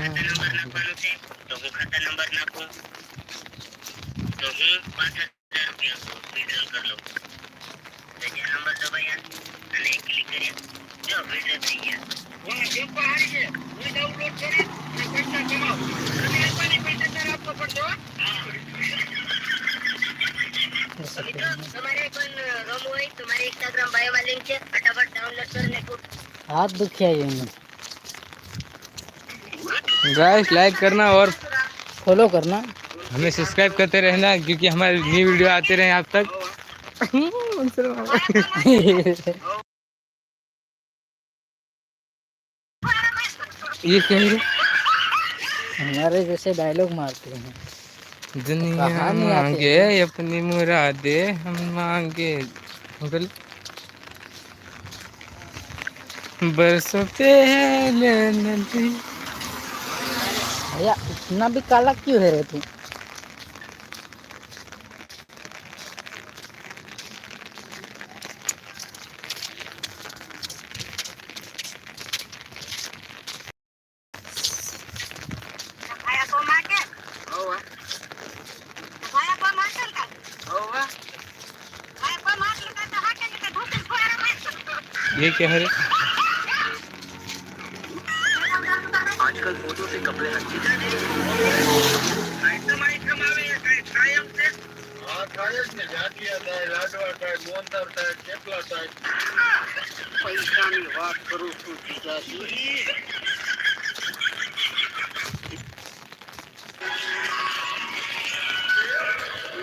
तो હું ખાતા નંબર નાખું તો હું 5000 રૂપિયા વિડ્રોલ કરી લઉં તો જે નંબર દબાયા અને ક્લિક કર્યા જો વિડ્રો થઈ ગયા વાહ જે પાડી છે હું ડાઉનલોડ કરી અને પૈસા કમાવ અને આપવાની પૈસા તારે આપવો પડતો તમારે પણ રમવું હોય તો મારી ઇન્સ્ટાગ્રામ બાયો માં લિંક છે ફટાફટ ડાઉનલોડ કરીને हाथ दुखिया ये गाइस लाइक करना और फॉलो करना हमें सब्सक्राइब करते रहना क्योंकि हमारे न्यू वीडियो आते रहे आप तक। ये क्या है? हमारे जैसे डायलॉग मारते हैं दुनिया मांगे अपनी मुरादे हम मांगे बरसों पहले नदी। भैया इतना भी काला क्यों है रे तू ये क्या है? आजकल फोटो से कपड़े हटके પૈસાની વાત કરું છું જીજાજી